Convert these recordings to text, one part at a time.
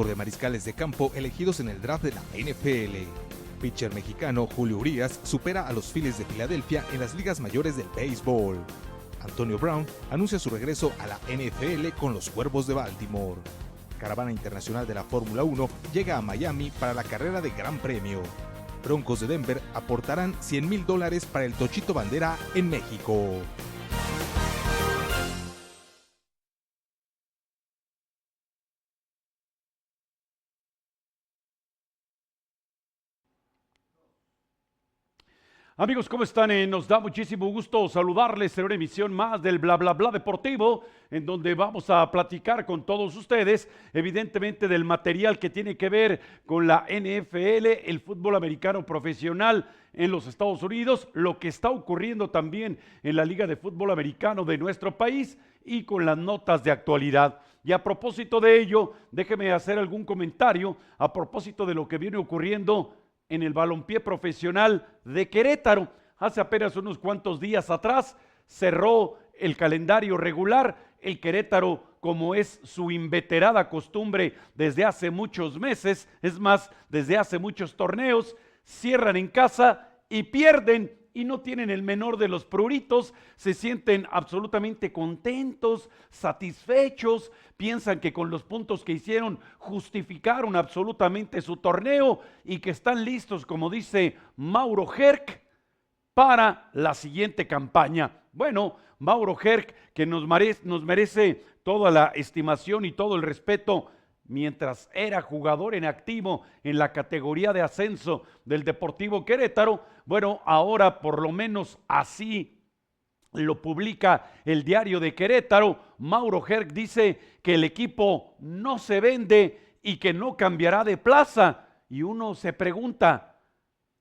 récord de mariscales de campo elegidos en el draft de la NFL. Pitcher mexicano Julio Urias supera a los Phillies de Filadelfia en las ligas mayores del béisbol. Antonio Brown anuncia su regreso a la NFL con los Cuervos de Baltimore. Caravana internacional de la Fórmula 1 llega a Miami para la carrera de Gran Premio. Broncos de Denver aportarán $100,000 para el Tochito Bandera en México. Amigos, ¿cómo están? Nos da muchísimo gusto saludarles en una emisión más del Bla Bla Bla Deportivo, en donde vamos a platicar con todos ustedes, evidentemente del material que tiene que ver con la NFL, el fútbol americano profesional en los Estados Unidos, lo que está ocurriendo también en la Liga de Fútbol Americano de nuestro país y con las notas de actualidad. Y a propósito de ello, déjeme hacer algún comentario a propósito de lo que viene ocurriendo en el balompié profesional de Querétaro. Hace apenas unos cuantos días atrás cerró el calendario regular. El Querétaro, como es su inveterada costumbre desde hace muchos meses, es más, desde hace muchos torneos, cierran en casa y pierden y no tienen el menor de los pruritos, se sienten absolutamente contentos, satisfechos, piensan que con los puntos que hicieron justificaron absolutamente su torneo y que están listos, como dice Mauro Herc, para la siguiente campaña. Bueno, Mauro Herc, que nos merece toda la estimación y todo el respeto, mientras era jugador en activo en la categoría de ascenso del Deportivo Querétaro. Bueno, ahora por lo menos así lo publica el Diario de Querétaro. Mauro Herc dice que el equipo no se vende y que no cambiará de plaza. Y uno se pregunta,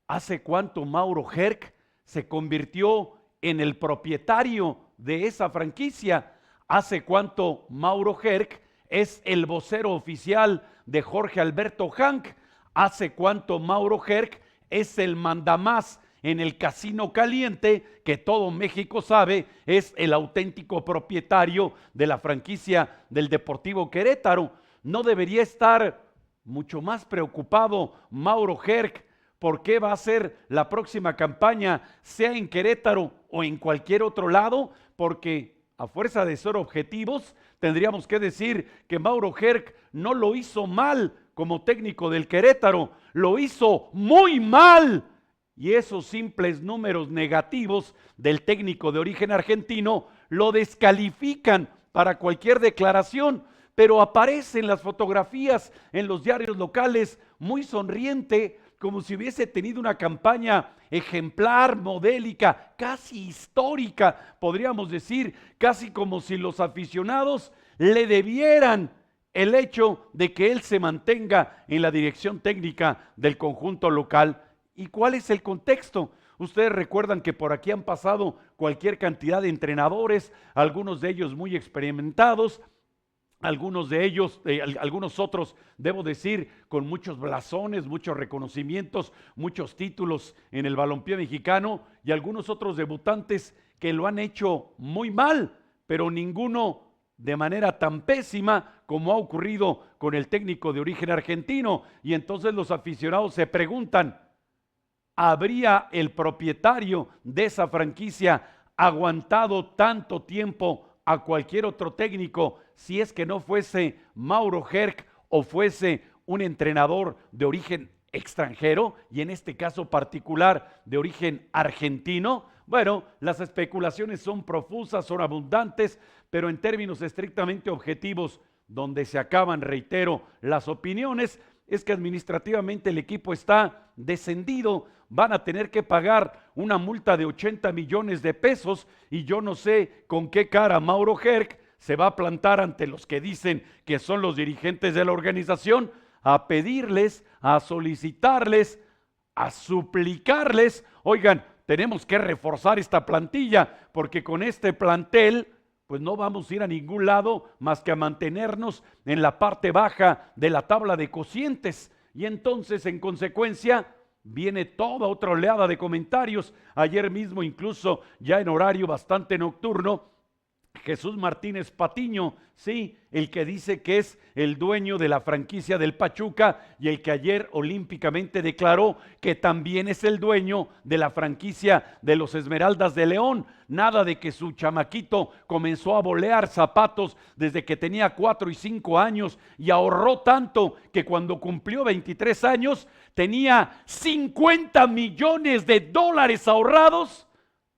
¿hace cuánto Mauro Herc se convirtió en el propietario de esa franquicia? ¿Hace cuánto Mauro Herc es el vocero oficial de Jorge Alberto Hank? ¿Hace cuánto Mauro Herc es el mandamás en el Casino Caliente, que todo México sabe es el auténtico propietario de la franquicia del Deportivo Querétaro? ¿No debería estar mucho más preocupado Mauro Herc por qué va a ser la próxima campaña, sea en Querétaro o en cualquier otro lado? Porque a fuerza de ser objetivos, tendríamos que decir que Mauro Herc no lo hizo mal como técnico del Querétaro, lo hizo muy mal. Y esos simples números negativos del técnico de origen argentino lo descalifican para cualquier declaración, pero aparece en las fotografías en los diarios locales muy sonriente, como si hubiese tenido una campaña ejemplar, modélica, casi histórica, podríamos decir, casi como si los aficionados le debieran el hecho de que él se mantenga en la dirección técnica del conjunto local. ¿Y cuál es el contexto? Ustedes recuerdan que por aquí han pasado cualquier cantidad de entrenadores, algunos de ellos muy experimentados, algunos de ellos, algunos otros, debo decir, con muchos blasones, muchos reconocimientos, muchos títulos en el balompié mexicano, y algunos otros debutantes que lo han hecho muy mal, pero ninguno de manera tan pésima como ha ocurrido con el técnico de origen argentino. Y entonces los aficionados se preguntan, ¿habría el propietario de esa franquicia aguantado tanto tiempo a cualquier otro técnico si es que no fuese Mauro Herc o fuese un entrenador de origen extranjero, y en este caso particular de origen argentino? Bueno, las especulaciones son profusas, son abundantes, pero en términos estrictamente objetivos, donde se acaban, reitero, las opiniones, es que administrativamente el equipo está descendido. Van a tener que pagar una multa de 80 millones de pesos y yo no sé con qué cara Mauro Herc se va a plantar ante los que dicen que son los dirigentes de la organización a pedirles, a solicitarles, a suplicarles, oigan, tenemos que reforzar esta plantilla porque con este plantel pues no vamos a ir a ningún lado más que a mantenernos en la parte baja de la tabla de cocientes. Y entonces, en consecuencia, viene toda otra oleada de comentarios. Ayer mismo, incluso ya en horario bastante nocturno, Jesús Martínez Patiño, sí, el que dice que es el dueño de la franquicia del Pachuca y el que ayer olímpicamente declaró que también es el dueño de la franquicia de los Esmeraldas de León. Nada de que su chamaquito comenzó a bolear zapatos desde que tenía 4 y 5 años y ahorró tanto que cuando cumplió 23 años tenía $50 millones ahorrados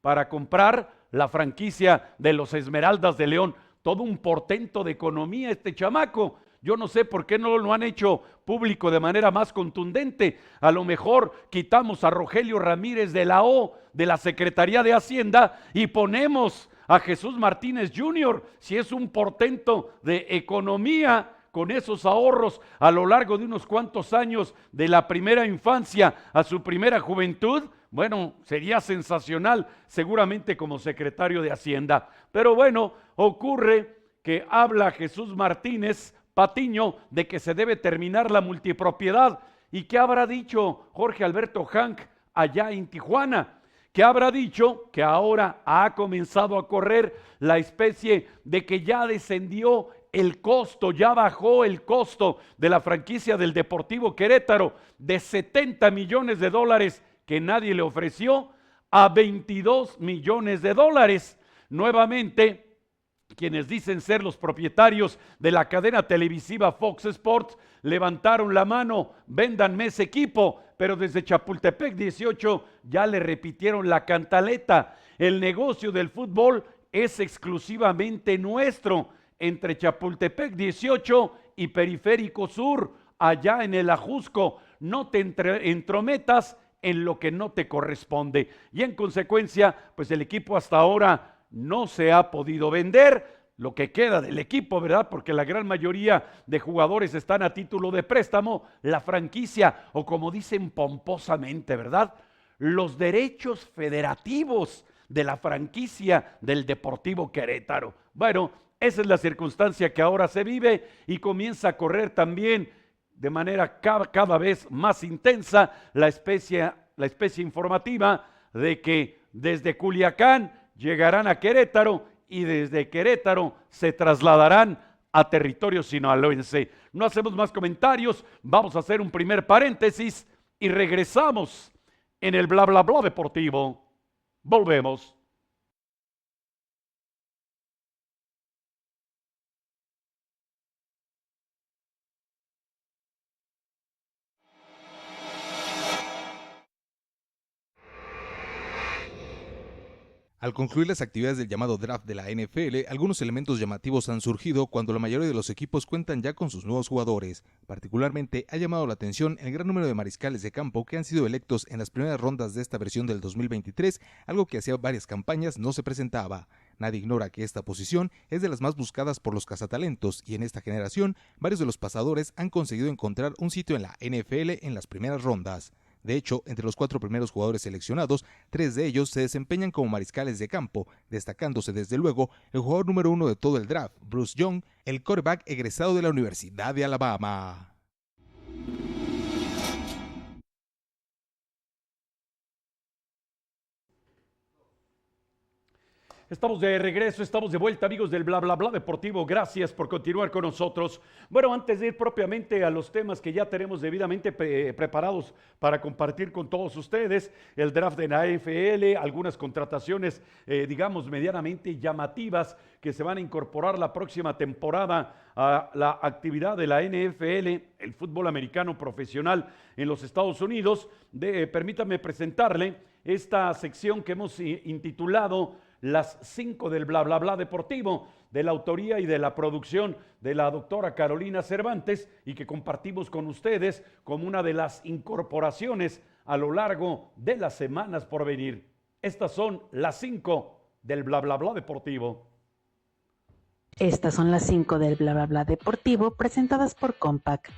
para comprar la franquicia de los Esmeraldas de León. Todo un portento de economía este chamaco. Yo no sé por qué no lo han hecho público de manera más contundente. A lo mejor quitamos a Rogelio Ramírez de la O, de la Secretaría de Hacienda, y ponemos a Jesús Martínez Jr., si es un portento de economía, con esos ahorros a lo largo de unos cuantos años, de la primera infancia a su primera juventud. Bueno, sería sensacional seguramente como secretario de Hacienda. Pero bueno, ocurre que habla Jesús Martínez Patiño de que se debe terminar la multipropiedad. ¿Y qué habrá dicho Jorge Alberto Hank allá en Tijuana? ¿Qué habrá dicho? Que ahora ha comenzado a correr la especie de que ya descendió el costo, ya bajó el costo de la franquicia del Deportivo Querétaro de $70 millones que nadie le ofreció a $22 millones. Nuevamente, quienes dicen ser los propietarios de la cadena televisiva Fox Sports levantaron la mano: véndanme ese equipo. Pero desde Chapultepec 18 ya le repitieron la cantaleta: el negocio del fútbol es exclusivamente nuestro, entre Chapultepec 18 y Periférico Sur, allá en el Ajusco. No te entrometas en lo que no te corresponde. Y en consecuencia, pues el equipo hasta ahora no se ha podido vender, lo que queda del equipo, ¿verdad? Porque la gran mayoría de jugadores están a título de préstamo. La franquicia, o como dicen pomposamente, ¿verdad?, los derechos federativos de la franquicia del Deportivo Querétaro. Bueno, esa es la circunstancia que ahora se vive y comienza a correr también de manera cada vez más intensa la especie informativa de que desde Culiacán llegarán a Querétaro y desde Querétaro se trasladarán a territorio sinaloense. No hacemos más comentarios, vamos a hacer un primer paréntesis y regresamos en el bla bla bla deportivo. Volvemos. Al concluir las actividades del llamado draft de la NFL, algunos elementos llamativos han surgido cuando la mayoría de los equipos cuentan ya con sus nuevos jugadores. Particularmente ha llamado la atención el gran número de mariscales de campo que han sido electos en las primeras rondas de esta versión del 2023, algo que hacía varias campañas no se presentaba. Nadie ignora que esta posición es de las más buscadas por los cazatalentos y en esta generación varios de los pasadores han conseguido encontrar un sitio en la NFL en las primeras rondas. De hecho, entre los 4 primeros jugadores seleccionados, 3 de ellos se desempeñan como mariscales de campo, destacándose desde luego el jugador número 1 de todo el draft, Bruce Young, el quarterback egresado de la Universidad de Alabama. Estamos de regreso, estamos de vuelta, amigos del Bla Bla Bla Deportivo. Gracias por continuar con nosotros. Bueno, antes de ir propiamente a los temas que ya tenemos debidamente preparados para compartir con todos ustedes, el draft de la NFL, algunas contrataciones, digamos, medianamente llamativas que se van a incorporar la próxima temporada a la actividad de la NFL, el fútbol americano profesional en los Estados Unidos. Permítame presentarle esta sección que hemos intitulado Las 5 del Bla Bla Bla Deportivo, de la autoría y de la producción de la doctora Carolina Cervantes, y que compartimos con ustedes como una de las incorporaciones a lo largo de las semanas por venir. Estas son las 5 del Bla Bla Bla Deportivo. Estas son las 5 del Bla Bla Bla Deportivo, presentadas por Compaq.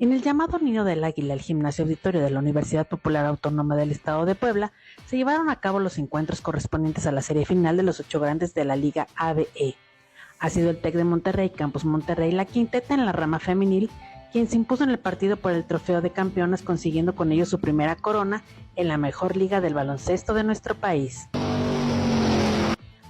En el llamado Nido del Águila, el gimnasio auditorio de la Universidad Popular Autónoma del Estado de Puebla, se llevaron a cabo los encuentros correspondientes a la serie final de los 8 grandes de la Liga ABE. Ha sido el TEC de Monterrey, Campus Monterrey, la quinteta en la rama femenil, quien se impuso en el partido por el trofeo de campeonas, consiguiendo con ello su primera corona en la mejor liga del baloncesto de nuestro país.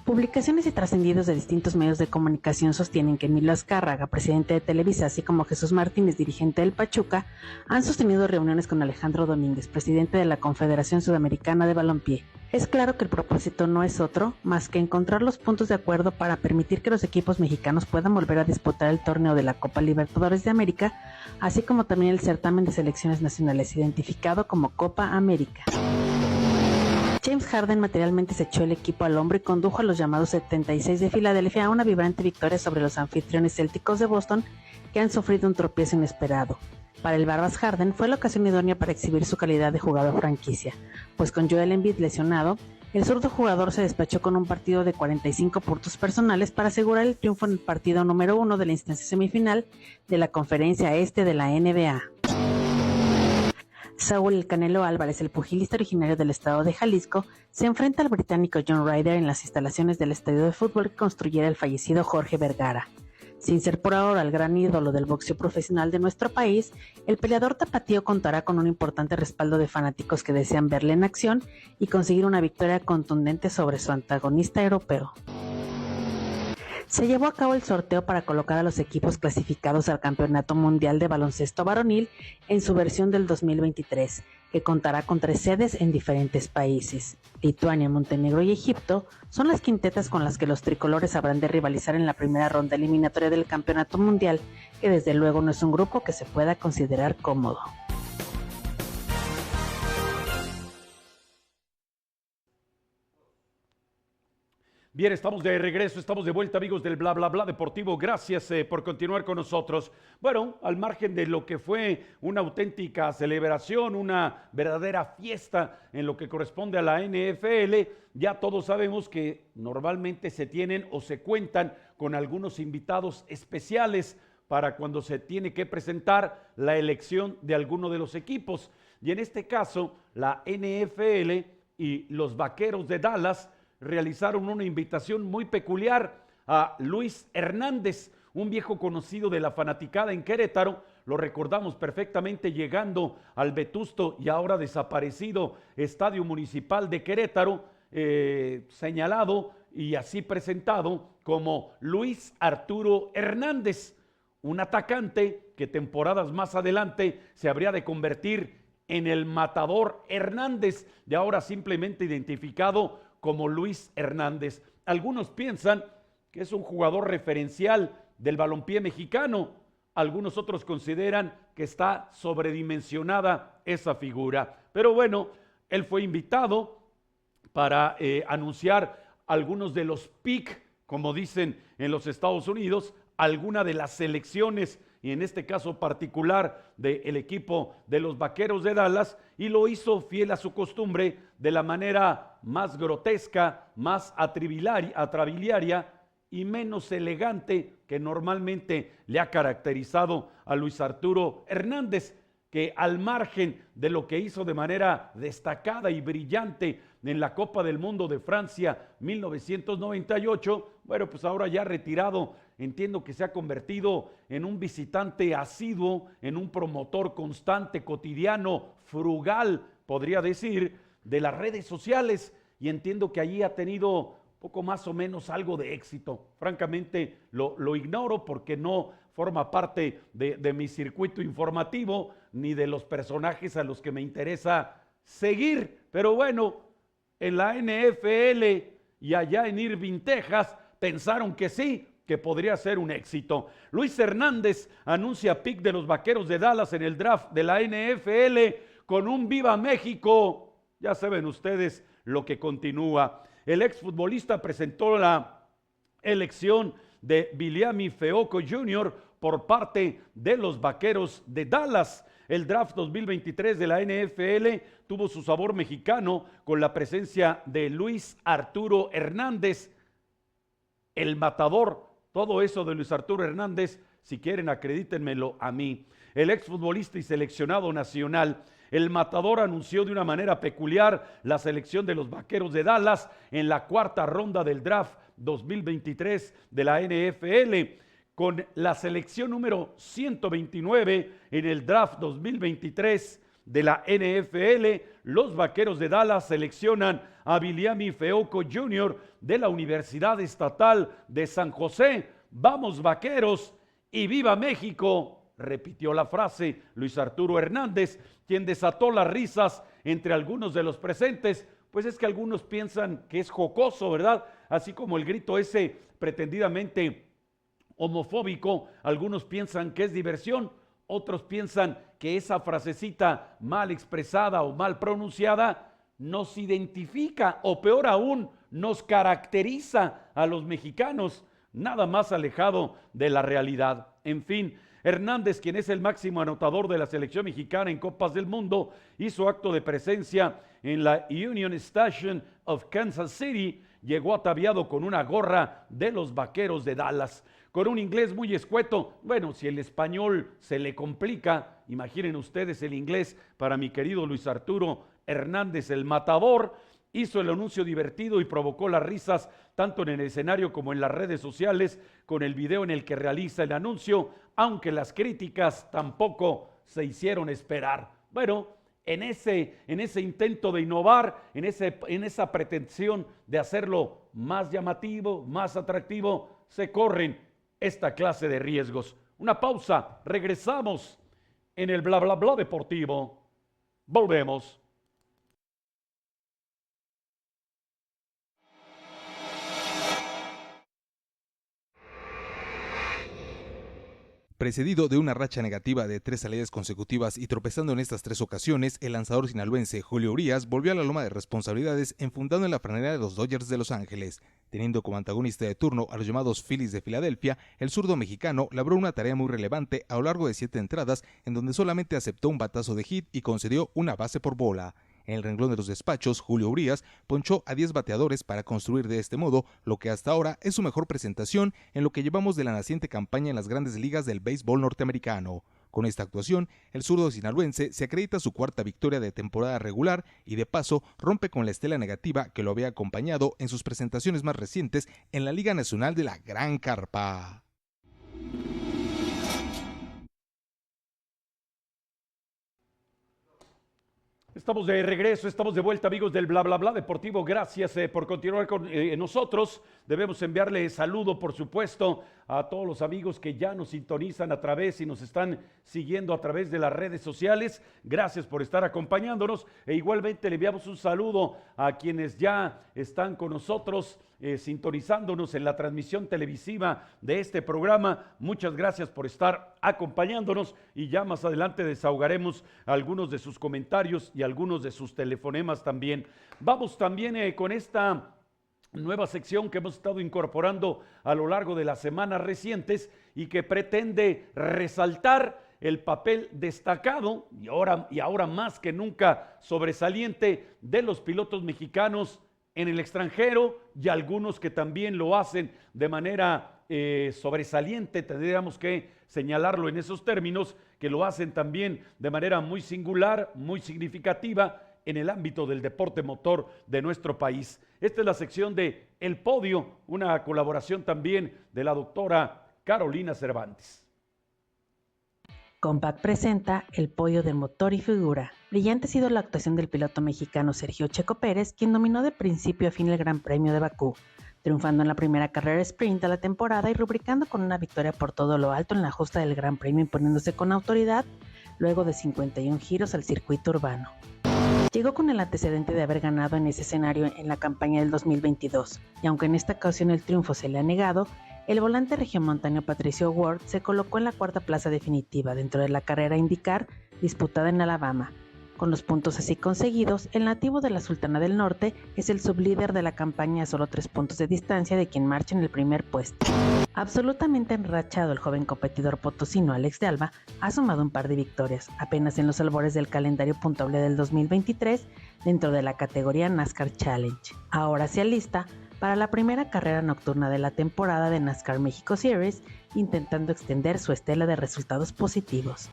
Publicaciones y trascendidos de distintos medios de comunicación sostienen que Emilio Azcárraga, presidente de Televisa, así como Jesús Martínez, dirigente del Pachuca, han sostenido reuniones con Alejandro Domínguez, presidente de la Confederación Sudamericana de Balompié. Es claro que el propósito no es otro más que encontrar los puntos de acuerdo para permitir que los equipos mexicanos puedan volver a disputar el torneo de la Copa Libertadores de América, así como también el certamen de selecciones nacionales identificado como Copa América. James Harden materialmente se echó el equipo al hombro y condujo a los llamados 76 de Filadelfia a una vibrante victoria sobre los anfitriones célticos de Boston, que han sufrido un tropiezo inesperado. Para el Barbas, Harden fue la ocasión idónea para exhibir su calidad de jugador franquicia, pues con Joel Embiid lesionado, el zurdo jugador se despachó con un partido de 45 puntos personales para asegurar el triunfo en el partido número 1 de la instancia semifinal de la Conferencia Este de la NBA. Saúl El Canelo Álvarez, el pugilista originario del estado de Jalisco, se enfrenta al británico John Ryder en las instalaciones del estadio de fútbol que construyera el fallecido Jorge Vergara. Sin ser por ahora el gran ídolo del boxeo profesional de nuestro país, el peleador tapatío contará con un importante respaldo de fanáticos que desean verle en acción y conseguir una victoria contundente sobre su antagonista europeo. Se llevó a cabo el sorteo para colocar a los equipos clasificados al Campeonato Mundial de Baloncesto Varonil en su versión del 2023, que contará con 3 sedes en diferentes países. Lituania, Montenegro y Egipto son las quintetas con las que los tricolores habrán de rivalizar en la primera ronda eliminatoria del Campeonato Mundial, que desde luego no es un grupo que se pueda considerar cómodo. Bien, estamos de regreso, estamos de vuelta, amigos del Bla Bla Bla Deportivo. Gracias por continuar con nosotros. Bueno, al margen de lo que fue una auténtica celebración, una verdadera fiesta en lo que corresponde a la NFL, ya todos sabemos que normalmente se tienen o se cuentan con algunos invitados especiales para cuando se tiene que presentar la elección de alguno de los equipos. Y en este caso, la NFL y los Vaqueros de Dallas realizaron una invitación muy peculiar a Luis Hernández, un viejo conocido de la fanaticada en Querétaro. Lo recordamos perfectamente llegando al vetusto y ahora desaparecido Estadio Municipal de Querétaro, señalado y así presentado como Luis Arturo Hernández, un atacante que temporadas más adelante se habría de convertir en el Matador Hernández, de ahora simplemente identificado como Luis Hernández. Algunos piensan que es un jugador referencial del balompié mexicano. Algunos otros consideran que está sobredimensionada esa figura. Pero bueno, él fue invitado para anunciar algunos de los pick, como dicen en los Estados Unidos, alguna de las selecciones, y en este caso particular del equipo de los Vaqueros de Dallas, y lo hizo fiel a su costumbre de la manera más grotesca, más atrabiliaria y menos elegante que normalmente le ha caracterizado a Luis Arturo Hernández, que al margen de lo que hizo de manera destacada y brillante en la Copa del Mundo de Francia 1998, bueno, pues ahora ya retirado, entiendo que se ha convertido en un visitante asiduo, en un promotor constante, cotidiano, frugal, podría decir, de las redes sociales, y entiendo que allí ha tenido poco más o menos algo de éxito. Francamente lo ignoro porque no forma parte de mi circuito informativo ni de los personajes a los que me interesa seguir, pero bueno, en la NFL y allá en Irving, Texas, pensaron que sí, que podría ser un éxito. Luis Hernández anuncia pick de los Vaqueros de Dallas en el draft de la NFL con un Viva México. Ya saben ustedes lo que continúa. El exfutbolista presentó la elección de Viliami Feoco Jr. por parte de los Vaqueros de Dallas. El draft 2023 de la NFL tuvo su sabor mexicano con la presencia de Luis Arturo Hernández, el matador. Todo eso de Luis Arturo Hernández, si quieren acredítenmelo a mí. El exfutbolista y seleccionado nacional, el matador, anunció de una manera peculiar la selección de los Vaqueros de Dallas en la 4ª ronda del draft 2023 de la NFL. Con la selección número 129 en el draft 2023 de la NFL. Los Vaqueros de Dallas seleccionan a Viliami Fehoko Jr. de la Universidad Estatal de San José. ¡Vamos, Vaqueros! ¡Y viva México! Repitió la frase Luis Arturo Hernández, quien desató las risas entre algunos de los presentes. Pues es que algunos piensan que es jocoso, ¿verdad? Así como el grito ese pretendidamente homofóbico, algunos piensan que es diversión, otros piensan que esa frasecita mal expresada o mal pronunciada nos identifica, o peor aún, nos caracteriza a los mexicanos, nada más alejado de la realidad. En fin, Hernández, quien es el máximo anotador de la selección mexicana en Copas del Mundo, hizo acto de presencia en la Union Station of Kansas City. Llegó ataviado con una gorra de los Vaqueros de Dallas, con un inglés muy escueto. Bueno, si el español se le complica, imaginen ustedes el inglés para mi querido Luis Arturo Hernández, el matador. Hizo el anuncio divertido y provocó las risas tanto en el escenario como en las redes sociales con el video en el que realiza el anuncio, aunque las críticas tampoco se hicieron esperar. Bueno, en ese intento de innovar, en esa pretensión de hacerlo más llamativo, más atractivo, se corren esta clase de riesgos. Una pausa, regresamos en el bla bla bla deportivo. Volvemos. Precedido de una racha negativa de 3 salidas consecutivas y tropezando en estas 3 ocasiones, el lanzador sinaloense Julio Urías volvió a la loma de responsabilidades enfundado en la franela de los Dodgers de Los Ángeles. Teniendo como antagonista de turno a los llamados Phillies de Filadelfia, el zurdo mexicano labró una tarea muy relevante a lo largo de 7 entradas, en donde solamente aceptó un batazo de hit y concedió una base por bola. En el renglón de los despachos, Julio Urías ponchó a 10 bateadores para construir de este modo lo que hasta ahora es su mejor presentación en lo que llevamos de la naciente campaña en las grandes ligas del béisbol norteamericano. Con esta actuación, el zurdo sinaloense se acredita su 4ª victoria de temporada regular y de paso rompe con la estela negativa que lo había acompañado en sus presentaciones más recientes en la Liga Nacional de la Gran Carpa. Estamos de regreso, estamos de vuelta, amigos del Bla Bla Bla Deportivo. Gracias por continuar con nosotros. Debemos enviarle saludo, por supuesto, a todos los amigos que ya nos sintonizan a través y nos están siguiendo a través de las redes sociales. Gracias por estar acompañándonos. E igualmente le enviamos un saludo a quienes ya están con nosotros sintonizándonos en la transmisión televisiva de este programa. Muchas gracias por estar acompañándonos y ya más adelante desahogaremos algunos de sus comentarios y algunos de sus telefonemas también. Vamos también con esta nueva sección que hemos estado incorporando a lo largo de las semanas recientes y que pretende resaltar el papel destacado y ahora más que nunca sobresaliente de los pilotos mexicanos en el extranjero y algunos que también lo hacen de manera sobresaliente, tendríamos que señalarlo en esos términos, que lo hacen también de manera muy singular, muy significativa en el ámbito del deporte motor de nuestro país. Esta es la sección de El Podio, una colaboración también de la doctora Carolina Cervantes. Compaq presenta El Podio de Motor y Figura. Brillante ha sido la actuación del piloto mexicano Sergio Checo Pérez, quien dominó de principio a fin el Gran Premio de Bakú, triunfando en la primera carrera sprint de la temporada y rubricando con una victoria por todo lo alto en la justa del Gran Premio, imponiéndose con autoridad luego de 51 giros al circuito urbano. Llegó con el antecedente de haber ganado en ese escenario en la campaña del 2022, y aunque en esta ocasión el triunfo se le ha negado, el volante regiomontano Patricio Ward se colocó en la 4ª plaza definitiva dentro de la carrera IndyCar disputada en Alabama. Con los puntos así conseguidos, el nativo de la Sultana del Norte es el sublíder de la campaña a solo 3 puntos de distancia de quien marcha en el primer puesto. Absolutamente enrachado, el joven competidor potosino Alex de Alba ha sumado un par de victorias, apenas en los albores del calendario puntuable del 2023 dentro de la categoría NASCAR Challenge. Ahora se alista para la primera carrera nocturna de la temporada de NASCAR México Series, intentando extender su estela de resultados positivos.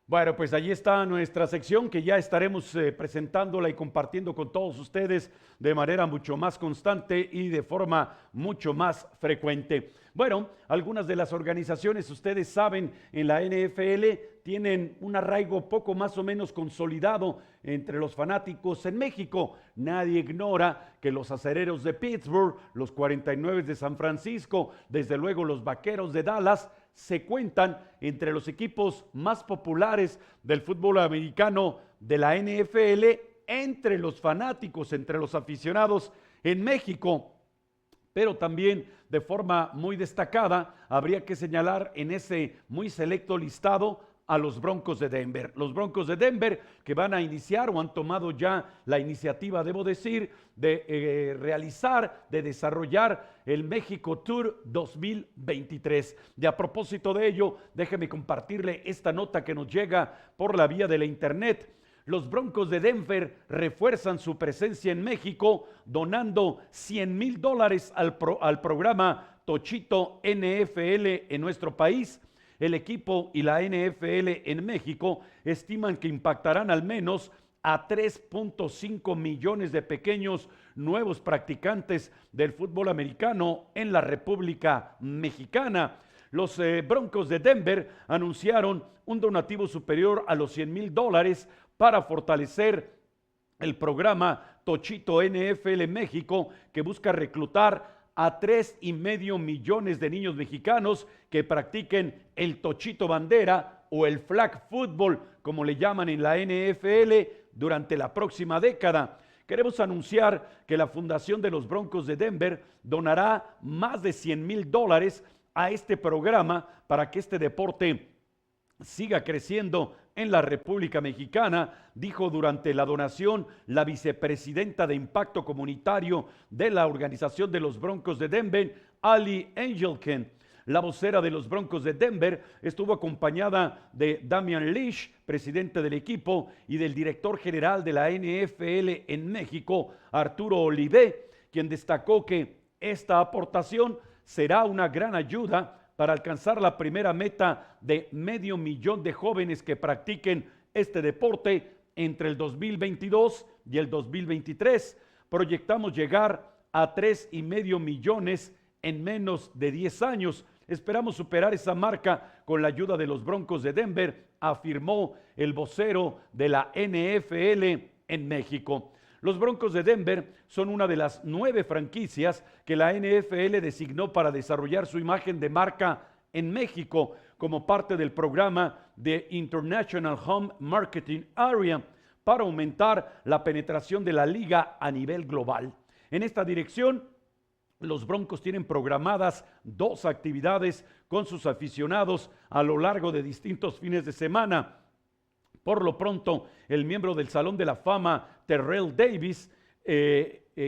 Bueno, pues allí está nuestra sección que ya estaremos presentándola y compartiendo con todos ustedes de manera mucho más constante y de forma mucho más frecuente. Bueno, algunas de las organizaciones, ustedes saben, en la NFL tienen un arraigo poco más o menos consolidado entre los fanáticos en México. Nadie ignora que los Acereros de Pittsburgh, los 49 de San Francisco, desde luego los Vaqueros de Dallas, se cuentan entre los equipos más populares del fútbol americano de la NFL, entre los fanáticos, entre los aficionados en México. Pero también de forma muy destacada habría que señalar en ese muy selecto listado a los Broncos de Denver. Los Broncos de Denver que van a iniciar o han tomado ya la iniciativa, debo decir, de realizar, de desarrollar el México Tour 2023. Y a propósito de ello, déjeme compartirle esta nota que nos llega por la vía de la internet. Los Broncos de Denver refuerzan su presencia en México donando $100,000 al programa Tochito NFL en nuestro país. El equipo y la NFL en México estiman que impactarán al menos a 3.5 millones de pequeños nuevos practicantes del fútbol americano en la República Mexicana. Los Broncos de Denver anunciaron un donativo superior a los $100,000 para fortalecer el programa Tochito NFL México, que busca reclutar a 3,5 millones de niños mexicanos que practiquen el tochito bandera o el flag football, como le llaman en la NFL, durante la próxima década. Queremos anunciar que la Fundación de los Broncos de Denver donará más de $100,000 a este programa para que este deporte siga creciendo en la República Mexicana, dijo durante la donación la vicepresidenta de Impacto Comunitario de la Organización de los Broncos de Denver, Ali Engelken. La vocera de los Broncos de Denver estuvo acompañada de Damian Leash, presidente del equipo, y del director general de la NFL en México, Arturo Olivé, quien destacó que esta aportación será una gran ayuda para alcanzar la primera meta de 500,000 de jóvenes que practiquen este deporte entre el 2022 y el 2023. Proyectamos llegar a 3,5 millones en menos de 10 años. Esperamos superar esa marca con la ayuda de los Broncos de Denver, afirmó el vocero de la NFL en México. Los Broncos de Denver son una de las 9 franquicias que la NFL designó para desarrollar su imagen de marca en México como parte del programa de International Home Marketing Area para aumentar la penetración de la liga a nivel global. En esta dirección, los Broncos tienen programadas 2 actividades con sus aficionados a lo largo de distintos fines de semana. Por lo pronto, el miembro del Salón de la Fama, Terrell Davis,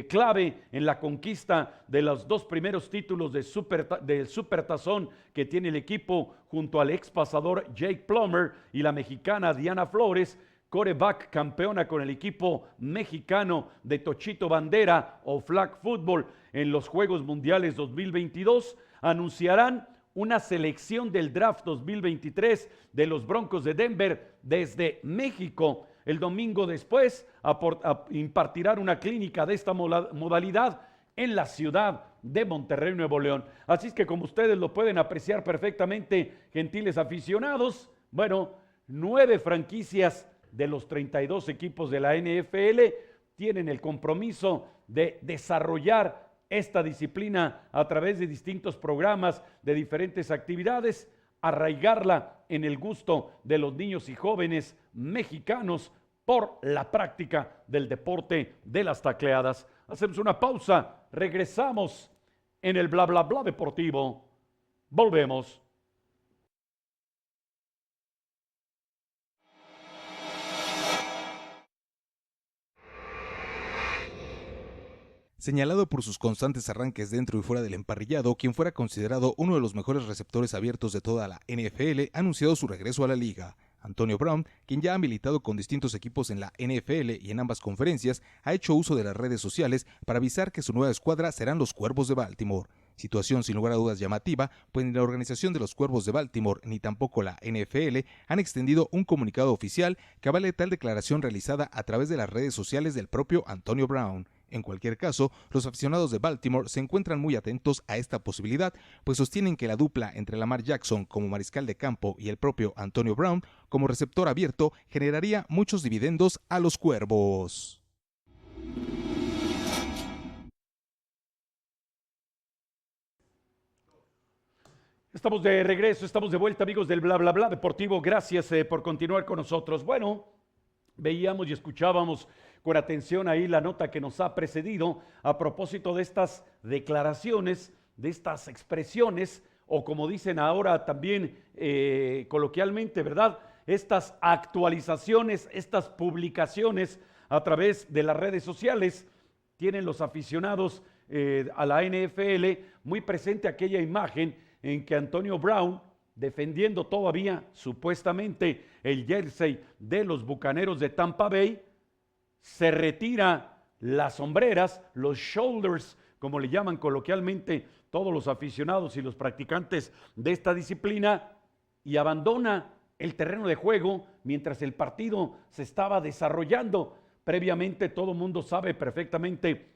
clave en la conquista de los 2 primeros títulos del Supertazón que tiene el equipo junto al ex pasador Jake Plummer y la mexicana Diana Flores, quarterback campeona con el equipo mexicano de Tochito Bandera o Flag Football en los Juegos Mundiales 2022, anunciarán una selección del draft 2023 de los Broncos de Denver desde México. El domingo después impartirán una clínica de esta modalidad en la ciudad de Monterrey, Nuevo León. Así es que, como ustedes lo pueden apreciar perfectamente, gentiles aficionados, bueno, 9 franquicias de los 32 equipos de la NFL tienen el compromiso de desarrollar esta disciplina a través de distintos programas, de diferentes actividades, arraigarla en el gusto de los niños y jóvenes mexicanos por la práctica del deporte de las tacleadas. Hacemos una pausa, regresamos en el bla bla bla deportivo. Volvemos. Señalado por sus constantes arranques dentro y fuera del emparrillado, quien fuera considerado uno de los mejores receptores abiertos de toda la NFL, ha anunciado su regreso a la liga. Antonio Brown, quien ya ha militado con distintos equipos en la NFL y en ambas conferencias, ha hecho uso de las redes sociales para avisar que su nueva escuadra serán los Cuervos de Baltimore. Situación sin lugar a dudas llamativa, pues ni la organización de los Cuervos de Baltimore ni tampoco la NFL han extendido un comunicado oficial que avale tal declaración realizada a través de las redes sociales del propio Antonio Brown. En cualquier caso, los aficionados de Baltimore se encuentran muy atentos a esta posibilidad, pues sostienen que la dupla entre Lamar Jackson como mariscal de campo y el propio Antonio Brown como receptor abierto generaría muchos dividendos a los Cuervos. Estamos de regreso, estamos de vuelta, amigos del Bla Bla Bla Deportivo. Gracias por continuar con nosotros. Bueno, veíamos y escuchábamos con atención ahí la nota que nos ha precedido a propósito de estas declaraciones, de estas expresiones, o como dicen ahora también coloquialmente, ¿verdad? Estas actualizaciones, estas publicaciones a través de las redes sociales. Tienen los aficionados a la NFL muy presente aquella imagen en que Antonio Brown, defendiendo todavía supuestamente el jersey de los Bucaneros de Tampa Bay, se retira las sombreras, los shoulders, como le llaman coloquialmente todos los aficionados y los practicantes de esta disciplina, y abandona el terreno de juego mientras el partido se estaba desarrollando. Previamente todo el mundo sabe perfectamente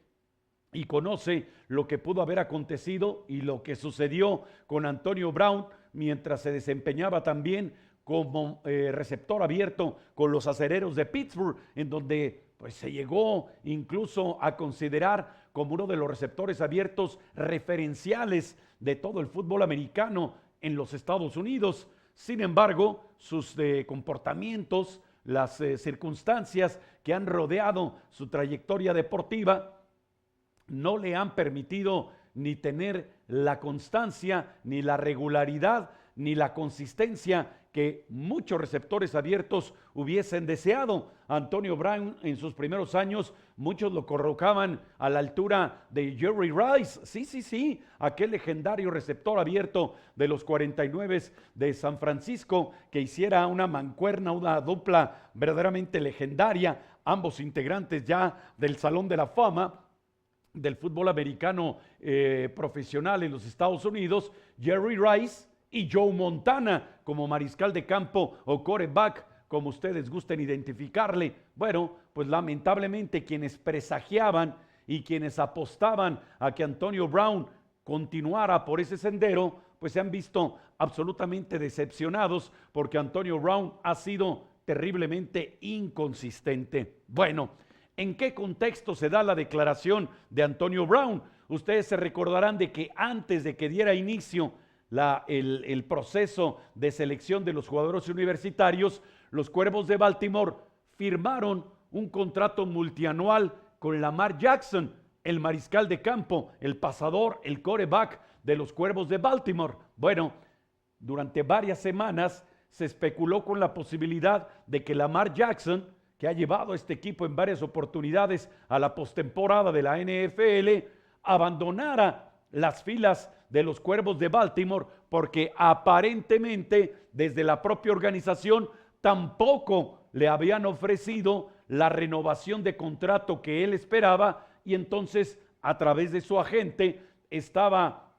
y conoce lo que pudo haber acontecido y lo que sucedió con Antonio Brown mientras se desempeñaba también como receptor abierto con los Acereros de Pittsburgh, en donde pues se llegó incluso a considerar como uno de los receptores abiertos referenciales de todo el fútbol americano en los Estados Unidos. Sin embargo, sus comportamientos, las circunstancias que han rodeado su trayectoria deportiva no le han permitido ni tener la constancia, ni la regularidad, ni la consistencia que muchos receptores abiertos hubiesen deseado. Antonio Brown en sus primeros años, muchos lo colocaban a la altura de Jerry Rice. Sí, aquel legendario receptor abierto de los 49 de San Francisco, que hiciera una mancuerna, una dupla verdaderamente legendaria, ambos integrantes ya del Salón de la Fama del fútbol americano profesional en los Estados Unidos, Jerry Rice y Joe Montana como mariscal de campo o quarterback, como ustedes gusten identificarle. Bueno, pues lamentablemente quienes presagiaban y quienes apostaban a que Antonio Brown continuara por ese sendero, pues se han visto absolutamente decepcionados porque Antonio Brown ha sido terriblemente inconsistente. Bueno, ¿en qué contexto se da la declaración de Antonio Brown? Ustedes se recordarán de que antes de que diera inicio el proceso de selección de los jugadores universitarios, los Cuervos de Baltimore firmaron un contrato multianual con Lamar Jackson, el mariscal de campo, el pasador, el quarterback de los Cuervos de Baltimore. Bueno, durante varias semanas se especuló con la posibilidad de que Lamar Jackson, que ha llevado a este equipo en varias oportunidades a la postemporada de la NFL, abandonara las filas de los Cuervos de Baltimore porque aparentemente desde la propia organización tampoco le habían ofrecido la renovación de contrato que él esperaba, y entonces a través de su agente estaba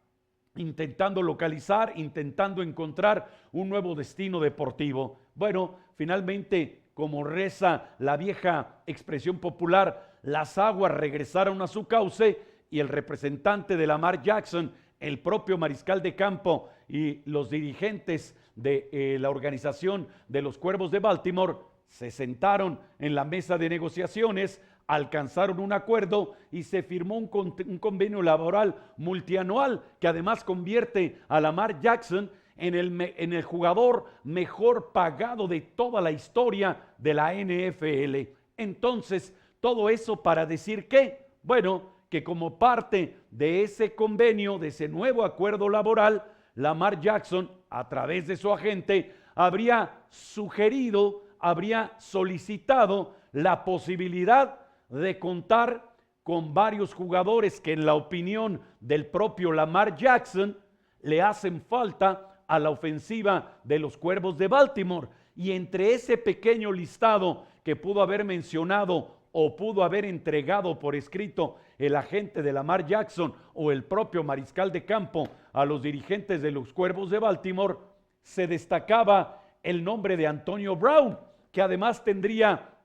intentando localizar, intentando encontrar un nuevo destino deportivo. Bueno, finalmente, como reza la vieja expresión popular, las aguas regresaron a su cauce y el representante de Lamar Jackson, el propio mariscal de campo y los dirigentes de la organización de los Cuervos de Baltimore se sentaron en la mesa de negociaciones, alcanzaron un acuerdo y se firmó un convenio laboral multianual que además convierte a Lamar Jackson en el jugador mejor pagado de toda la historia de la NFL. Entonces, todo eso para decir que, bueno, que como parte de ese convenio, de ese nuevo acuerdo laboral, Lamar Jackson, a través de su agente, habría sugerido, habría solicitado la posibilidad de contar con varios jugadores que en la opinión del propio Lamar Jackson le hacen falta a la ofensiva de los Cuervos de Baltimore. Y entre ese pequeño listado que pudo haber mencionado o pudo haber entregado por escrito el agente de Lamar Jackson o el propio mariscal de campo a los dirigentes de los Cuervos de Baltimore, se destacaba el nombre de Antonio Brown, que además tendría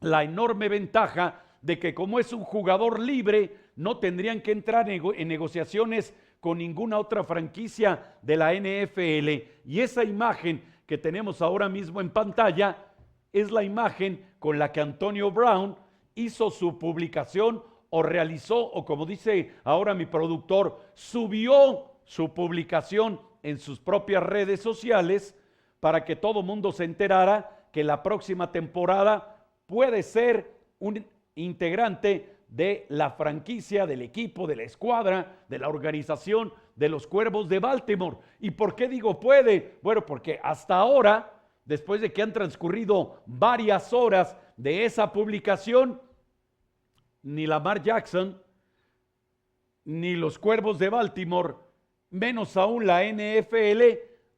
la enorme ventaja de que como es un jugador libre, no tendrían que entrar en negociaciones con ninguna otra franquicia de la NFL. Y esa imagen que tenemos ahora mismo en pantalla es la imagen con la que Antonio Brown hizo su publicación o realizó, o como dice ahora mi productor, subió su publicación en sus propias redes sociales para que todo mundo se enterara que la próxima temporada puede ser un integrante de la franquicia, del equipo, de la escuadra, de la organización de los Cuervos de Baltimore. ¿Y por qué digo puede? Bueno, porque hasta ahora, después de que han transcurrido varias horas de esa publicación, ni Lamar Jackson, ni los Cuervos de Baltimore, menos aún la NFL,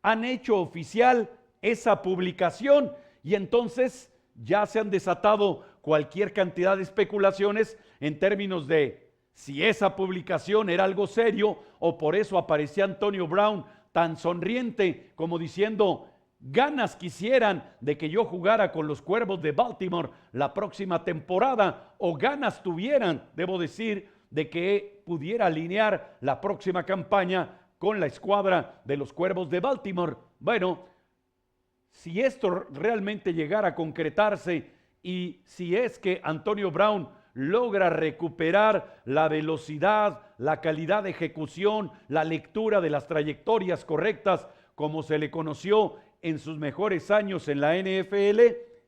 han hecho oficial esa publicación. Y entonces ya se han desatado cualquier cantidad de especulaciones en términos de si esa publicación era algo serio o por eso aparecía Antonio Brown tan sonriente como diciendo: ganas quisieran de que yo jugara con los Cuervos de Baltimore la próxima temporada, o ganas tuvieran, debo decir, de que pudiera alinear la próxima campaña con la escuadra de los Cuervos de Baltimore. Bueno, si esto realmente llegara a concretarse y si es que Antonio Brown logra recuperar la velocidad, la calidad de ejecución, la lectura de las trayectorias correctas como se le conoció en sus mejores años en la NFL,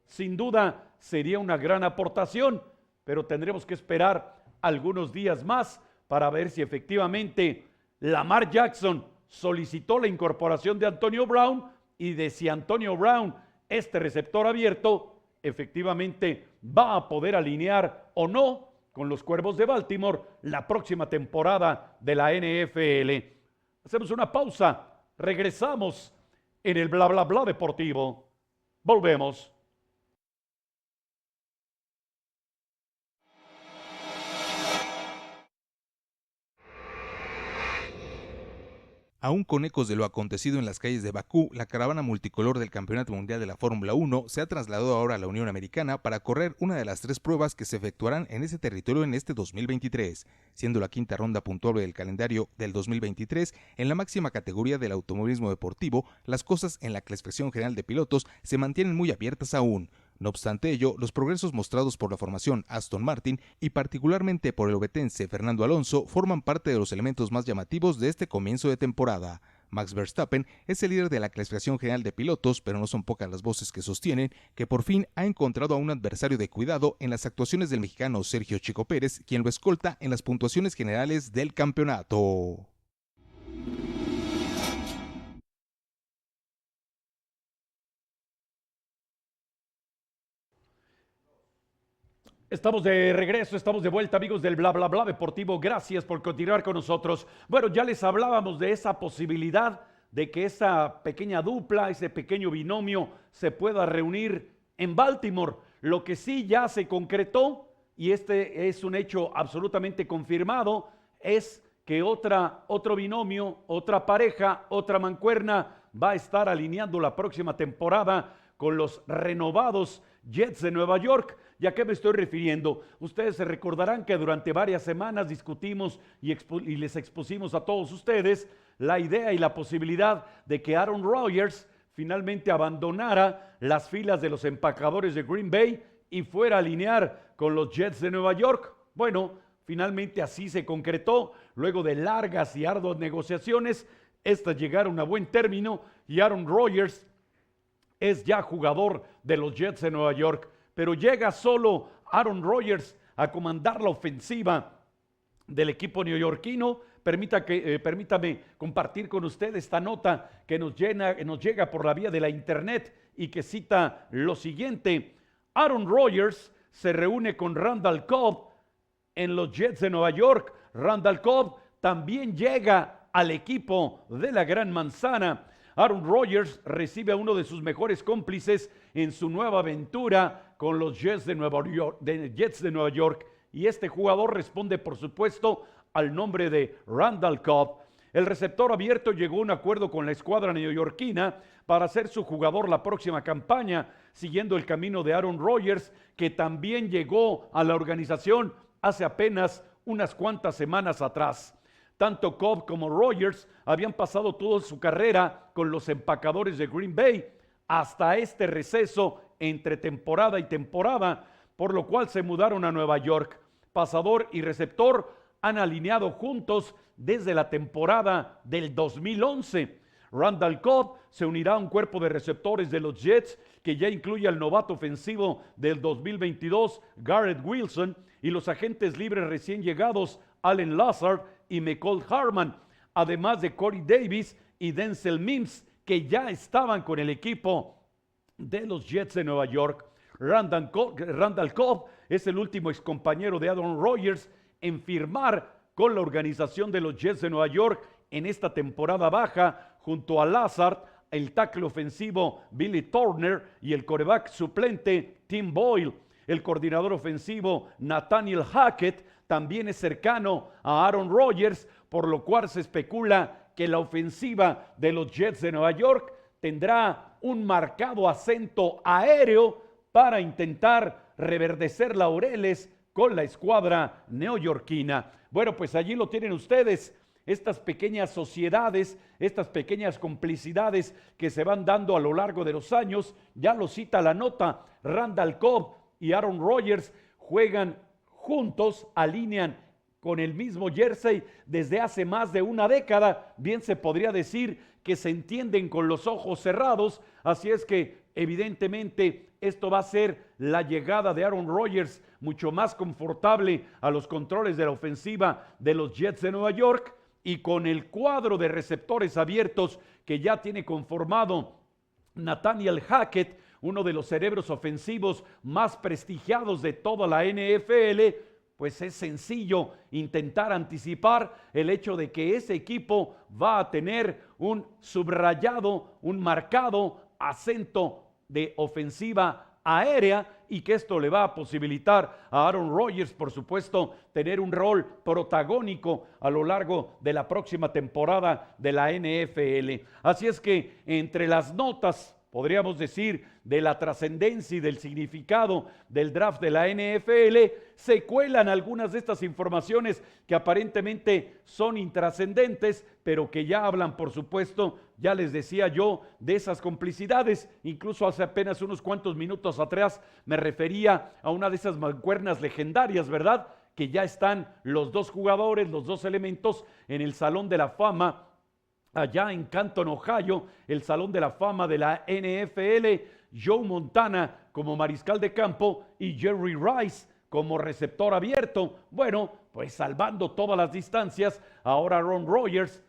sin duda sería una gran aportación, pero tendremos que esperar algunos días más para ver si efectivamente Lamar Jackson solicitó la incorporación de Antonio Brown y de si Antonio Brown, este receptor abierto, efectivamente va a poder alinear o no con los Cuervos de Baltimore la próxima temporada de la NFL. Hacemos una pausa, regresamos en el bla bla bla deportivo. Volvemos. Aún con ecos de lo acontecido en las calles de Bakú, la caravana multicolor del Campeonato Mundial de la Fórmula 1 se ha trasladado ahora a la Unión Americana para correr una de las 3 pruebas que se efectuarán en ese territorio en este 2023, siendo la quinta ronda puntuable del calendario del 2023 en la máxima categoría del automovilismo deportivo. Las cosas en la clasificación general de pilotos se mantienen muy abiertas aún. No obstante ello, los progresos mostrados por la formación Aston Martin y particularmente por el ovetense Fernando Alonso forman parte de los elementos más llamativos de este comienzo de temporada. Max Verstappen es el líder de la clasificación general de pilotos, pero no son pocas las voces que sostienen que por fin ha encontrado a un adversario de cuidado en las actuaciones del mexicano Sergio Checo Pérez, quien lo escolta en las puntuaciones generales del campeonato. Estamos de regreso, estamos de vuelta, amigos del bla bla bla deportivo. Gracias por continuar con nosotros. Bueno, ya les hablábamos de esa posibilidad de que esa pequeña dupla, ese pequeño binomio se pueda reunir en Baltimore. Lo que sí ya se concretó, y este es un hecho absolutamente confirmado, es que otro binomio, otra pareja, otra mancuerna va a estar alineando la próxima temporada con los renovados Jets de Nueva York. ¿Y a qué me estoy refiriendo? Ustedes se recordarán que durante varias semanas discutimos y les expusimos a todos ustedes la idea y la posibilidad de que Aaron Rodgers finalmente abandonara las filas de los empacadores de Green Bay y fuera a alinear con los Jets de Nueva York. Bueno, finalmente así se concretó. Luego de largas y arduas negociaciones, estas llegaron a buen término y Aaron Rodgers es ya jugador de los Jets de Nueva York. Pero llega solo Aaron Rodgers a comandar la ofensiva del equipo neoyorquino. Permítame compartir con usted esta nota que nos llega por la vía de la internet y que cita lo siguiente: Aaron Rodgers se reúne con Randall Cobb en los Jets de Nueva York. Randall Cobb también llega al equipo de la Gran Manzana. Aaron Rodgers recibe a uno de sus mejores cómplices en su nueva aventura con los Jets de Nueva York, y este jugador responde, por supuesto, al nombre de Randall Cobb. El receptor abierto llegó a un acuerdo con la escuadra neoyorquina para ser su jugador la próxima campaña, siguiendo el camino de Aaron Rodgers, que también llegó a la organización hace apenas unas cuantas semanas atrás. Tanto Cobb como Rodgers habían pasado toda su carrera con los empacadores de Green Bay hasta este receso entre temporada y temporada, por lo cual se mudaron a Nueva York. Pasador y receptor han alineado juntos desde la temporada del 2011. Randall Cobb se unirá a un cuerpo de receptores de los Jets que ya incluye al novato ofensivo del 2022, Garrett Wilson, y los agentes libres recién llegados, Allen Lazard y Mecole Hardman, además de Corey Davis y Denzel Mims, que ya estaban con el equipo de los Jets de Nueva York. Randall Cobb es el último excompañero de Aaron Rodgers en firmar con la organización de los Jets de Nueva York en esta temporada baja, junto a Lazard, el tackle ofensivo Billy Turner y el quarterback suplente Tim Boyle. El coordinador ofensivo Nathaniel Hackett también es cercano a Aaron Rodgers, por lo cual se especula que la ofensiva de los Jets de Nueva York tendrá un marcado acento aéreo para intentar reverdecer laureles con la escuadra neoyorquina. Bueno, pues allí lo tienen ustedes, estas pequeñas sociedades, estas pequeñas complicidades que se van dando a lo largo de los años. Ya lo cita la nota, Randall Cobb y Aaron Rodgers juegan juntos, alinean con el mismo jersey desde hace más de una década. Bien se podría decir que se entienden con los ojos cerrados, así es que evidentemente esto va a ser la llegada de Aaron Rodgers mucho más confortable a los controles de la ofensiva de los Jets de Nueva York, y con el cuadro de receptores abiertos que ya tiene conformado Nathaniel Hackett, uno de los cerebros ofensivos más prestigiados de toda la NFL, pues es sencillo intentar anticipar el hecho de que ese equipo va a tener un subrayado, un marcado acento de ofensiva aérea, y que esto le va a posibilitar a Aaron Rodgers, por supuesto, tener un rol protagónico a lo largo de la próxima temporada de la NFL. Así es que entre las notas, podríamos decir, de la trascendencia y del significado del draft de la NFL, se cuelan algunas de estas informaciones que aparentemente son intrascendentes, pero que ya hablan, por supuesto, ya les decía yo, de esas complicidades. Incluso hace apenas unos cuantos minutos atrás me refería a una de esas mancuernas legendarias, ¿verdad? Que ya están los dos jugadores, los dos elementos en el Salón de la Fama allá en Canton, Ohio, el Salón de la Fama de la NFL. Joe Montana como mariscal de campo y Jerry Rice como receptor abierto. Bueno, pues salvando todas las distancias, ahora Aaron Rodgers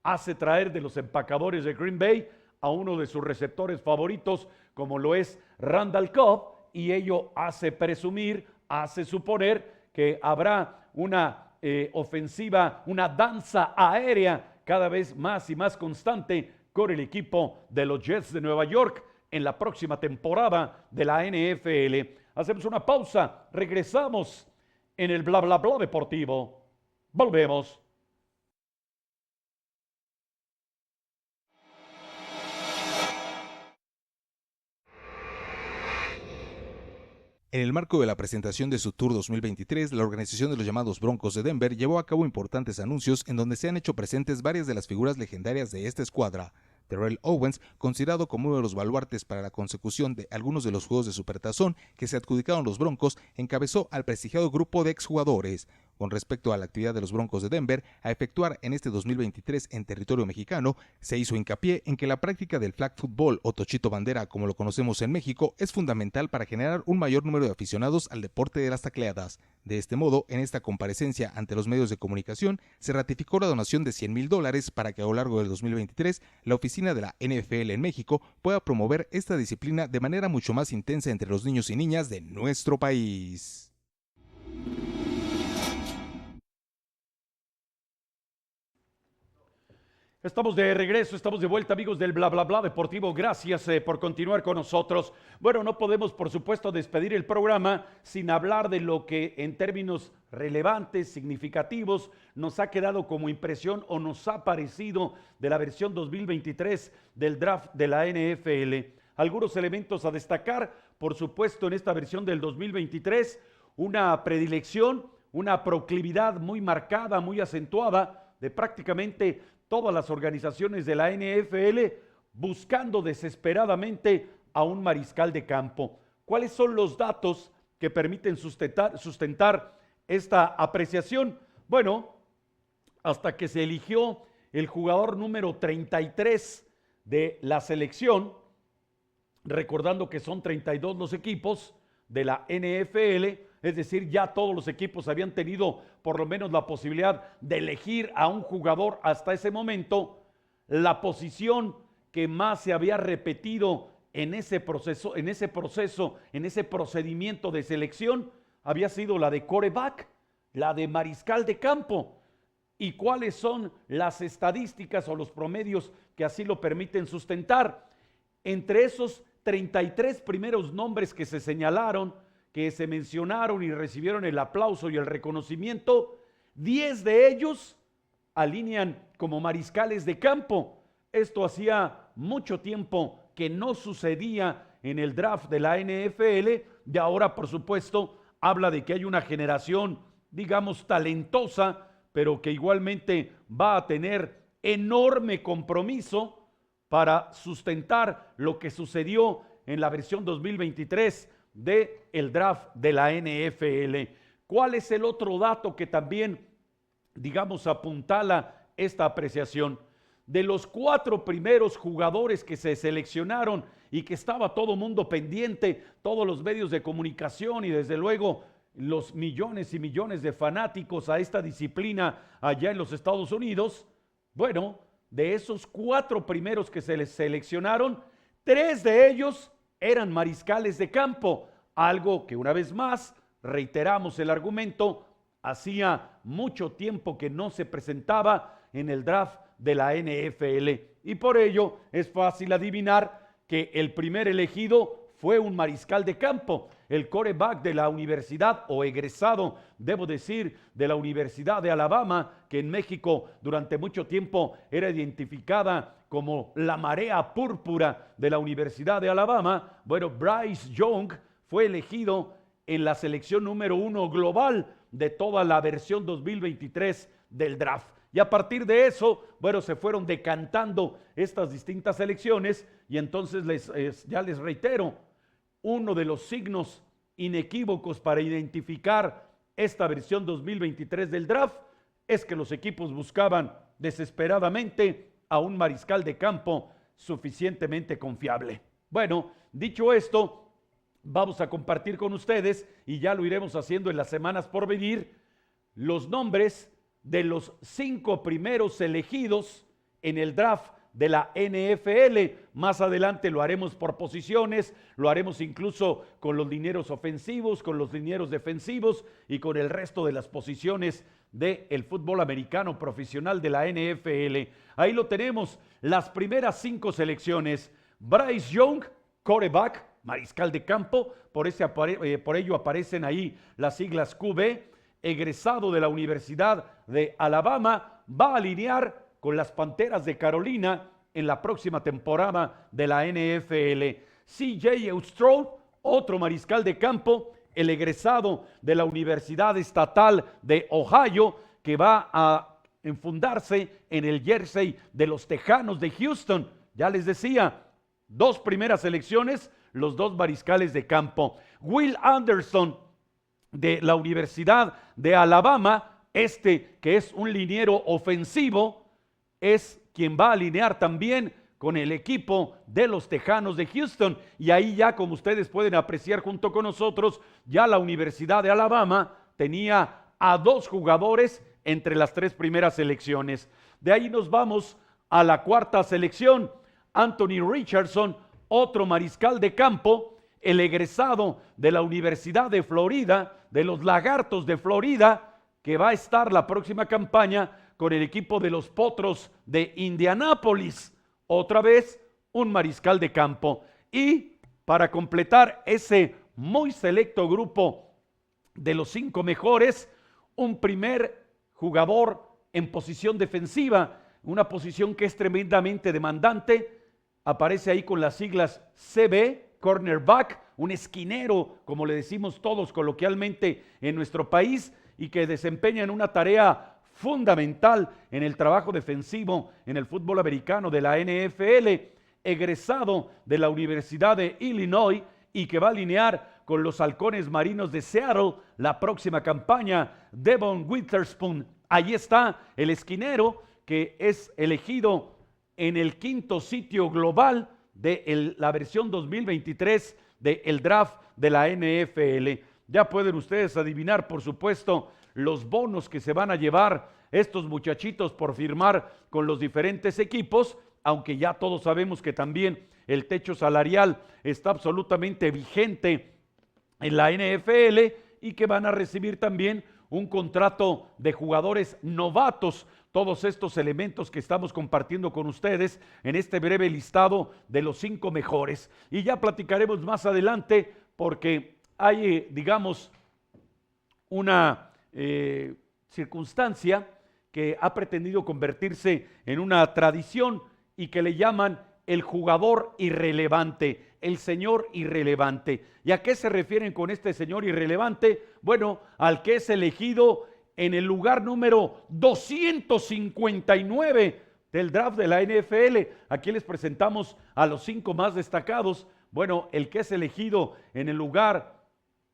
hace traer de los empacadores de Green Bay a uno de sus receptores favoritos, como lo es Randall Cobb, y ello hace presumir, hace suponer que habrá una ofensiva, una danza aérea cada vez más y más constante con el equipo de los Jets de Nueva York en la próxima temporada de la NFL. Hacemos una pausa, regresamos en el bla bla bla deportivo. Volvemos. En el marco de la presentación de su Tour 2023, la organización de los llamados Broncos de Denver llevó a cabo importantes anuncios en donde se han hecho presentes varias de las figuras legendarias de esta escuadra. Terrell Owens, considerado como uno de los baluartes para la consecución de algunos de los juegos de supertazón que se adjudicaron los Broncos, encabezó al prestigiado grupo de exjugadores. Con respecto a la actividad de los Broncos de Denver a efectuar en este 2023 en territorio mexicano, se hizo hincapié en que la práctica del flag football o tochito bandera, como lo conocemos en México, es fundamental para generar un mayor número de aficionados al deporte de las tacleadas. De este modo, en esta comparecencia ante los medios de comunicación, se ratificó la donación de $100,000 para que a lo largo del 2023 la oficina de la NFL en México pueda promover esta disciplina de manera mucho más intensa entre los niños y niñas de nuestro país. Estamos de regreso, estamos de vuelta, amigos del Bla Bla Bla Deportivo. Gracias por continuar con nosotros. Bueno, no podemos, por supuesto, despedir el programa sin hablar de lo que en términos relevantes, significativos, nos ha quedado como impresión o nos ha parecido de la versión 2023 del draft de la NFL. Algunos elementos a destacar, por supuesto, en esta versión del 2023, una predilección, una proclividad muy marcada, muy acentuada de prácticamente todas las organizaciones de la NFL buscando desesperadamente a un mariscal de campo. ¿Cuáles son los datos que permiten sustentar esta apreciación? Bueno, hasta que se eligió el jugador número 33 de la selección, recordando que son 32 los equipos de la NFL, es decir, ya todos los equipos habían tenido por lo menos la posibilidad de elegir a un jugador hasta ese momento. La posición que más se había repetido en ese procedimiento de selección había sido la de quarterback, la de mariscal de campo. ¿Y cuáles son las estadísticas o los promedios que así lo permiten sustentar? Entre esos 33 primeros nombres que se señalaron, que se mencionaron y recibieron el aplauso y el reconocimiento, 10 de ellos alinean como mariscales de campo. Esto hacía mucho tiempo que no sucedía en el draft de la NFL y ahora, por supuesto, habla de que hay una generación, digamos, talentosa, pero que igualmente va a tener enorme compromiso para sustentar lo que sucedió en la versión 2023 del draft de la NFL. ¿Cuál es el otro dato que también, digamos, apuntala esta apreciación? De los 4 primeros jugadores que se seleccionaron y que estaba todo mundo pendiente, todos los medios de comunicación y desde luego los millones y millones de fanáticos a esta disciplina allá en los Estados Unidos, bueno, de esos 4 primeros que se les seleccionaron, 3 de ellos eran mariscales de campo, algo que una vez más, reiteramos el argumento, hacía mucho tiempo que no se presentaba en el draft de la NFL. Y por ello es fácil adivinar que el primer elegido fue un mariscal de campo, el quarterback de la universidad o egresado, debo decir, de la Universidad de Alabama, que en México durante mucho tiempo era identificada como la marea púrpura de la Universidad de Alabama. Bueno, Bryce Young fue elegido en la selección número 1 global de toda la versión 2023 del draft. Y a partir de eso, bueno, se fueron decantando estas distintas selecciones y entonces ya les reitero, uno de los signos inequívocos para identificar esta versión 2023 del draft es que los equipos buscaban desesperadamente a un mariscal de campo suficientemente confiable. Bueno, dicho esto, vamos a compartir con ustedes, y ya lo iremos haciendo en las semanas por venir, los nombres de los 5 primeros elegidos en el draft de la NFL. Más adelante lo haremos por posiciones, lo haremos incluso con los linieros ofensivos, con los linieros defensivos y con el resto de las posiciones del fútbol americano profesional de la NFL. Ahí lo tenemos, las primeras 5 selecciones. Bryce Young, quarterback, mariscal de campo, por ello aparecen ahí las siglas QB, egresado de la Universidad de Alabama, va a alinear con las Panteras de Carolina en la próxima temporada de la NFL. CJ Stroud, otro mariscal de campo, el egresado de la Universidad Estatal de Ohio, que va a enfundarse en el jersey de los Tejanos de Houston. Ya les decía, 2 primeras selecciones, los 2 mariscales de campo. Will Anderson, de la Universidad de Alabama, que es un liniero ofensivo, es quien va a alinear también con el equipo de los Tejanos de Houston. Y ahí ya, como ustedes pueden apreciar junto con nosotros, ya la Universidad de Alabama tenía a 2 jugadores entre las 3 primeras selecciones. De ahí nos vamos a la 4ª selección. Anthony Richardson, otro mariscal de campo, el egresado de la Universidad de Florida, de los Lagartos de Florida, que va a estar la próxima campaña con el equipo de los Potros de Indianápolis. Otra vez un mariscal de campo. Y para completar ese muy selecto grupo de los 5 mejores, un primer jugador en posición defensiva, una posición que es tremendamente demandante. Aparece ahí con las siglas CB, cornerback, un esquinero, como le decimos todos coloquialmente en nuestro país, y que desempeñan una tarea fundamental en el trabajo defensivo en el fútbol americano de la NFL, egresado de la Universidad de Illinois y que va a alinear con los Halcones Marinos de Seattle la próxima campaña, Devon Witherspoon. Ahí está el esquinero que es elegido en el 5º sitio global de la versión 2023 del draft de la NFL. Ya pueden ustedes adivinar, por supuesto, los bonos que se van a llevar estos muchachitos por firmar con los diferentes equipos, aunque ya todos sabemos que también el techo salarial está absolutamente vigente en la NFL y que van a recibir también un contrato de jugadores novatos. Todos estos elementos que estamos compartiendo con ustedes en este breve listado de los 5 mejores. Y ya platicaremos más adelante porque hay, digamos, una circunstancia que ha pretendido convertirse en una tradición y que le llaman el jugador irrelevante, el señor irrelevante. ¿Y a qué se refieren con este señor irrelevante? Bueno, al que es elegido en el lugar número 259 del draft de la NFL. Aquí les presentamos a los 5 más destacados. Bueno, el que es elegido en el lugar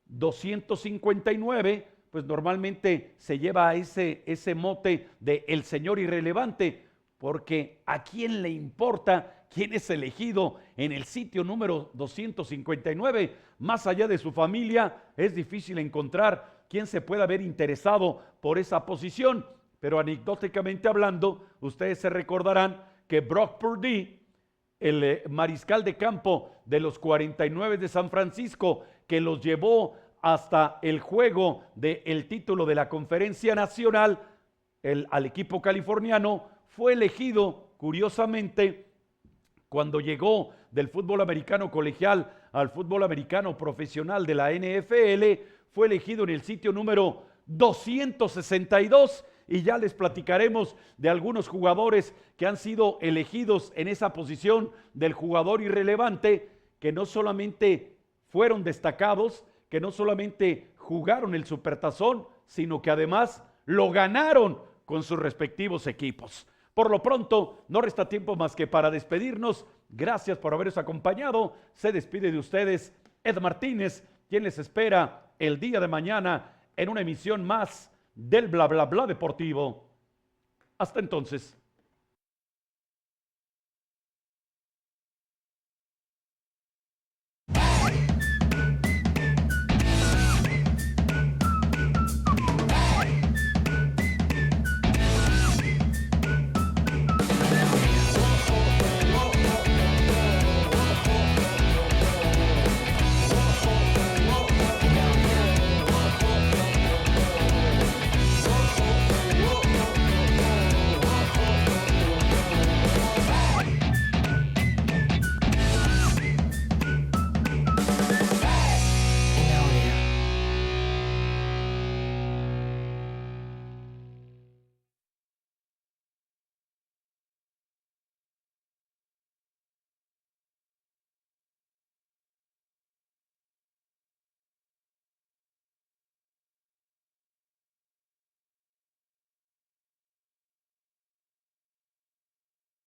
259, pues normalmente se lleva ese mote de el señor irrelevante, porque ¿a quién le importa quién es elegido en el sitio número 259? Más allá de su familia, es difícil encontrar quien se pueda ver interesado por esa posición. Pero anecdóticamente hablando, ustedes se recordarán que Brock Purdy, el mariscal de campo de los 49 de San Francisco, que los llevó hasta el juego del título de la Conferencia Nacional, al equipo californiano, fue elegido, curiosamente, cuando llegó del fútbol americano colegial al fútbol americano profesional de la NFL, fue elegido en el sitio número 262 y ya les platicaremos de algunos jugadores que han sido elegidos en esa posición del jugador irrelevante, que no solamente fueron destacados, que no solamente jugaron el Supertazón, sino que además lo ganaron con sus respectivos equipos. Por lo pronto, no resta tiempo más que para despedirnos. Gracias por habernos acompañado. Se despide de ustedes Ed Martínez, quien les espera el día de mañana en una emisión más del Bla Bla Bla Deportivo. Hasta entonces.